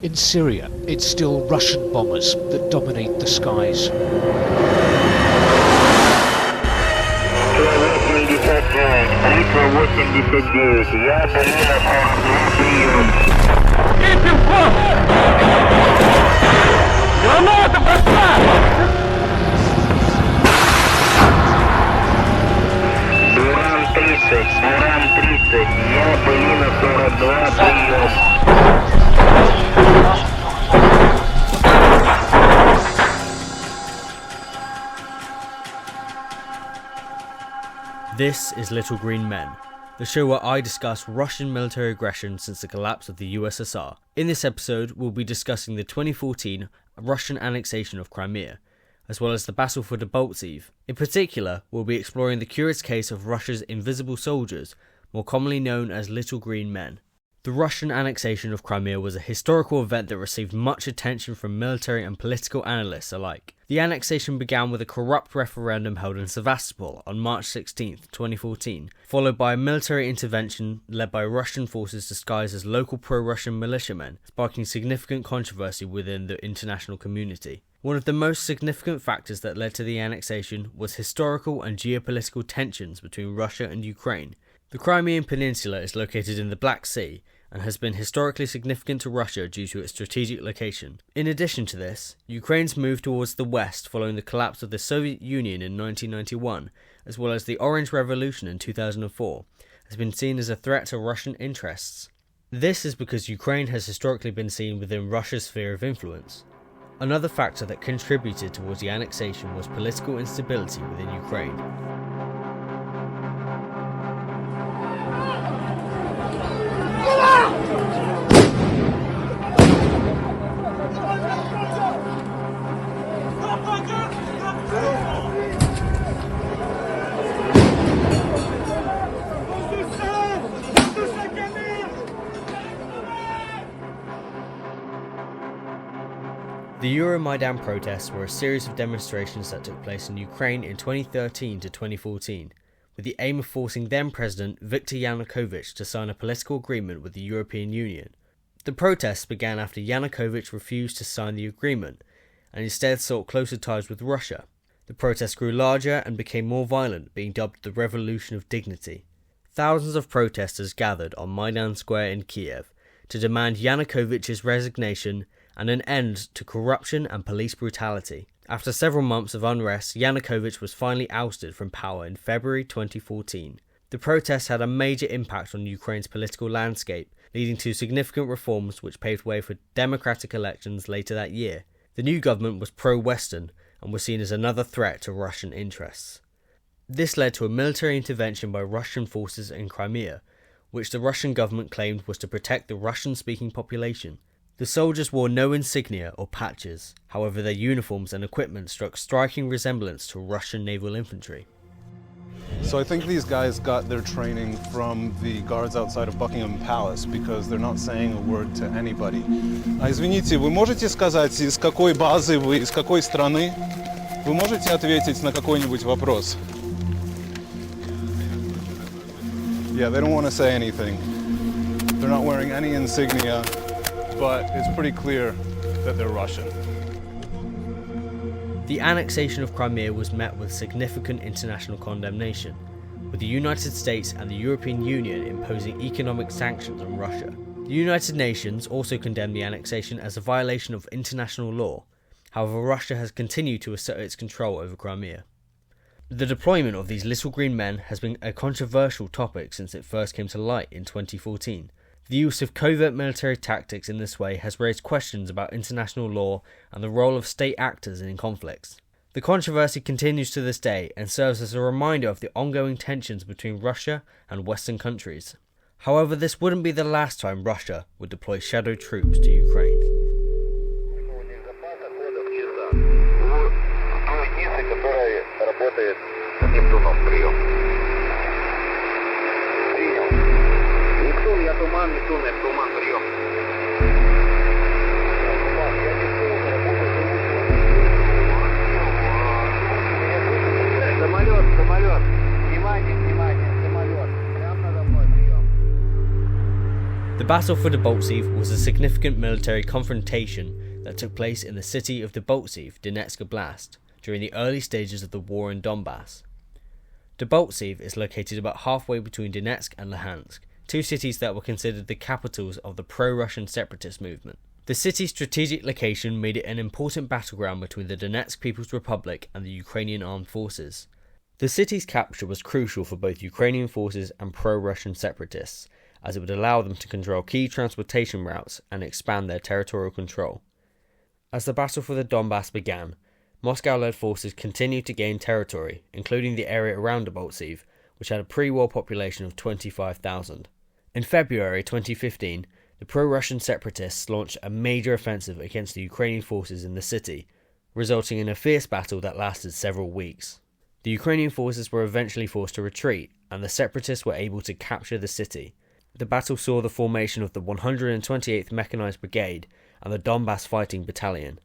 In Syria, it's still Russian bombers that dominate the skies. This is Little Green Men, the show where I discuss Russian military aggression since the collapse of the USSR. In this episode, we'll be discussing the 2014 Russian annexation of Crimea, as well as the battle for Debaltseve. In particular, we'll be exploring the curious case of Russia's invisible soldiers, more commonly known as Little Green Men. The Russian annexation of Crimea was a historical event that received much attention from military and political analysts alike. The annexation began with a corrupt referendum held in Sevastopol on March 16, 2014, followed by a military intervention led by Russian forces disguised as local pro-Russian militiamen, sparking significant controversy within the international community. One of the most significant factors that led to the annexation was historical and geopolitical tensions between Russia and Ukraine. The Crimean Peninsula is located in the Black Sea and has been historically significant to Russia due to its strategic location. In addition to this, Ukraine's move towards the west following the collapse of the Soviet Union in 1991, as well as the Orange Revolution in 2004, has been seen as a threat to Russian interests. This is because Ukraine has historically been seen within Russia's sphere of influence. Another factor that contributed towards the annexation was political instability within Ukraine. The Euromaidan protests were a series of demonstrations that took place in Ukraine in 2013 to 2014, with the aim of forcing then-President Viktor Yanukovych to sign a political agreement with the European Union. The protests began after Yanukovych refused to sign the agreement, and instead sought closer ties with Russia. The protests grew larger and became more violent, being dubbed the Revolution of Dignity. Thousands of protesters gathered on Maidan Square in Kiev to demand Yanukovych's resignation and an end to corruption and police brutality. After several months of unrest, Yanukovych was finally ousted from power in February 2014. The protests had a major impact on Ukraine's political landscape, leading to significant reforms which paved way for democratic elections later that year. The new government was pro-Western and was seen as another threat to Russian interests. This led to a military intervention by Russian forces in Crimea, which the Russian government claimed was to protect the Russian-speaking population. The soldiers wore no insignia or patches, however their uniforms and equipment struck striking resemblance to Russian naval infantry. So I think these guys got their training from the guards outside of Buckingham Palace because they're not saying a word to anybody. Извините, вы можете сказать, из какой базы вы, из какой страны? Вы можете ответить на какой-нибудь вопрос? Yeah, they don't want to say anything. They're not wearing any insignia, but it's pretty clear that they're Russian. The annexation of Crimea was met with significant international condemnation, with the United States and the European Union imposing economic sanctions on Russia. The United Nations also condemned the annexation as a violation of international law. However, Russia has continued to assert its control over Crimea. The deployment of these little green men has been a controversial topic since it first came to light in 2014. The use of covert military tactics in this way has raised questions about international law and the role of state actors in conflicts. The controversy continues to this day and serves as a reminder of the ongoing tensions between Russia and Western countries. However, this wouldn't be the last time Russia would deploy shadow troops to Ukraine. The Battle for Debaltseve was a significant military confrontation that took place in the city of Debaltseve, Donetsk Oblast, during the early stages of the war in Donbass. Debaltseve is located about halfway between Donetsk and Luhansk, two cities that were considered the capitals of the pro-Russian separatist movement. The city's strategic location made it an important battleground between the Donetsk People's Republic and the Ukrainian armed forces. The city's capture was crucial for both Ukrainian forces and pro-Russian separatists, as it would allow them to control key transportation routes and expand their territorial control. As the battle for the Donbass began, Moscow-led forces continued to gain territory, including the area around Debaltseve, which had a pre-war population of 25,000. In February 2015, the pro-Russian separatists launched a major offensive against the Ukrainian forces in the city, resulting in a fierce battle that lasted several weeks. The Ukrainian forces were eventually forced to retreat, and the separatists were able to capture the city. The battle saw the formation of the 128th Mechanized Brigade and the Donbass Fighting Battalion.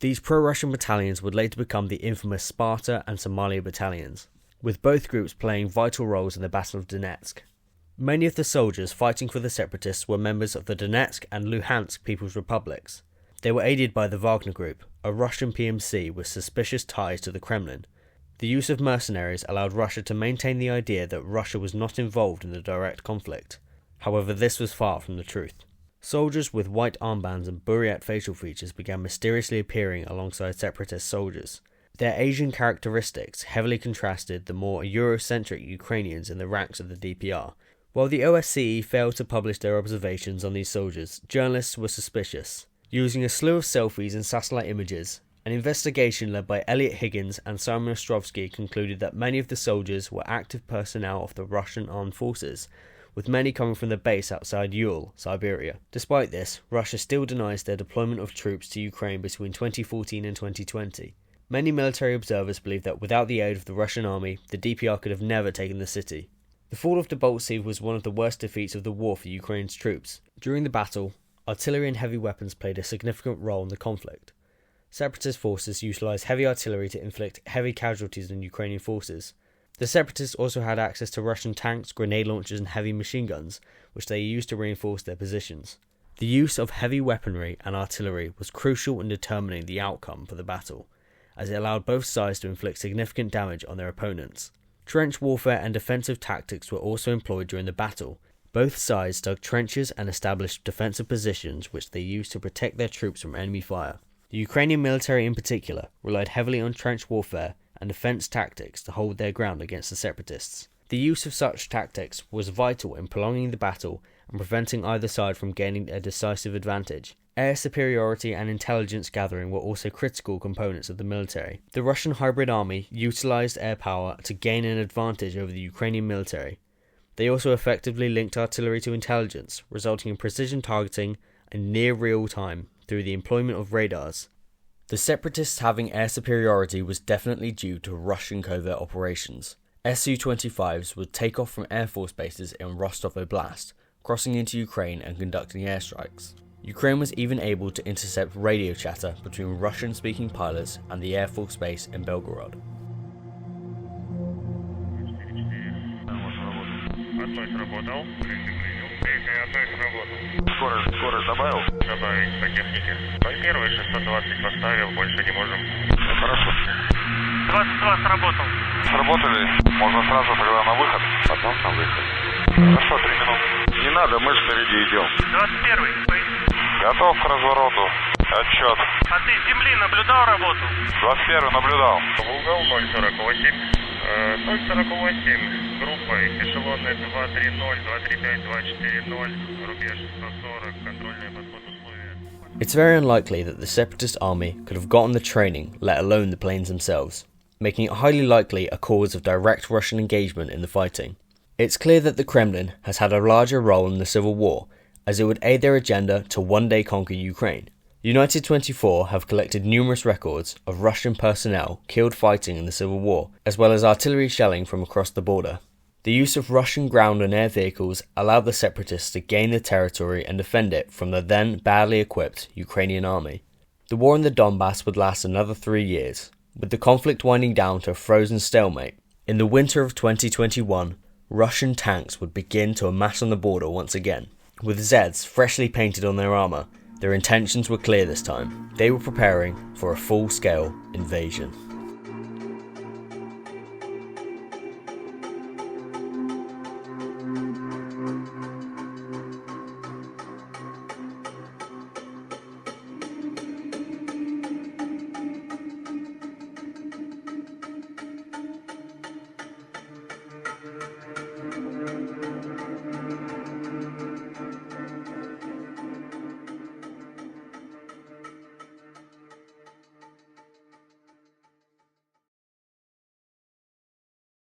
These pro-Russian battalions would later become the infamous Sparta and Somalia battalions, with both groups playing vital roles in the Battle of Donetsk. Many of the soldiers fighting for the separatists were members of the Donetsk and Luhansk People's Republics. They were aided by the Wagner Group, a Russian PMC with suspicious ties to the Kremlin. The use of mercenaries allowed Russia to maintain the idea that Russia was not involved in the direct conflict. However, this was far from the truth. Soldiers with white armbands and buryat facial features began mysteriously appearing alongside separatist soldiers. Their Asian characteristics heavily contrasted the more Eurocentric Ukrainians in the ranks of the DPR. While the OSCE failed to publish their observations on these soldiers, journalists were suspicious. Using a slew of selfies and satellite images, an investigation led by Elliot Higgins and Simon Ostrovsky concluded that many of the soldiers were active personnel of the Russian armed forces, with many coming from the base outside Uriel, Siberia. Despite this, Russia still denies their deployment of troops to Ukraine between 2014 and 2020. Many military observers believe that without the aid of the Russian army, the DPR could have never taken the city. The fall of Debaltseve was one of the worst defeats of the war for Ukraine's troops. During the battle, artillery and heavy weapons played a significant role in the conflict. Separatist forces utilised heavy artillery to inflict heavy casualties on Ukrainian forces. The separatists also had access to Russian tanks, grenade launchers and heavy machine guns, which they used to reinforce their positions. The use of heavy weaponry and artillery was crucial in determining the outcome for the battle, as it allowed both sides to inflict significant damage on their opponents. Trench warfare and defensive tactics were also employed during the battle. Both sides dug trenches and established defensive positions which they used to protect their troops from enemy fire. The Ukrainian military in particular relied heavily on trench warfare and defence tactics to hold their ground against the separatists. The use of such tactics was vital in prolonging the battle and preventing either side from gaining a decisive advantage. Air superiority and intelligence gathering were also critical components of the military. The Russian hybrid army utilised air power to gain an advantage over the Ukrainian military. They also effectively linked artillery to intelligence, resulting in precision targeting and near real time through the employment of radars. The separatists having air superiority was definitely due to Russian covert operations. Su-25s would take off from Air Force bases in Rostov Oblast, crossing into Ukraine and conducting airstrikes. Ukraine was even able to intercept radio chatter between Russian-speaking pilots and the Air Force base in Belgorod. Скорость добавил? Добавить по технике. Первый 620 поставил, больше не можем. Хорошо. 22 сработал. Сработали? Можно сразу тогда на выход? Потом на выход. Хорошо, 3 минуты. Не надо, мы впереди идем. 21-й, поясни. Готов к развороту. Отчет. А ты с земли наблюдал работу? 21-й наблюдал. Угол 048. 048. Группа эшелонная 230, 235, 240, рубеж 140, контрольный подход условия. It's very unlikely that the separatist army could have gotten the training, let alone the planes themselves, making it highly likely a cause of direct Russian engagement in the fighting. It's clear that the Kremlin has had a larger role in the Civil War, as it would aid their agenda to one day conquer Ukraine. United 24 have collected numerous records of Russian personnel killed fighting in the Civil War, as well as artillery shelling from across the border. The use of Russian ground and air vehicles allowed the separatists to gain the territory and defend it from the then badly equipped Ukrainian army. The war in the Donbass would last another 3 years, with the conflict winding down to a frozen stalemate. In the winter of 2021, Russian tanks would begin to amass on the border once again. With Zeds freshly painted on their armour, their intentions were clear this time. They were preparing for a full-scale invasion.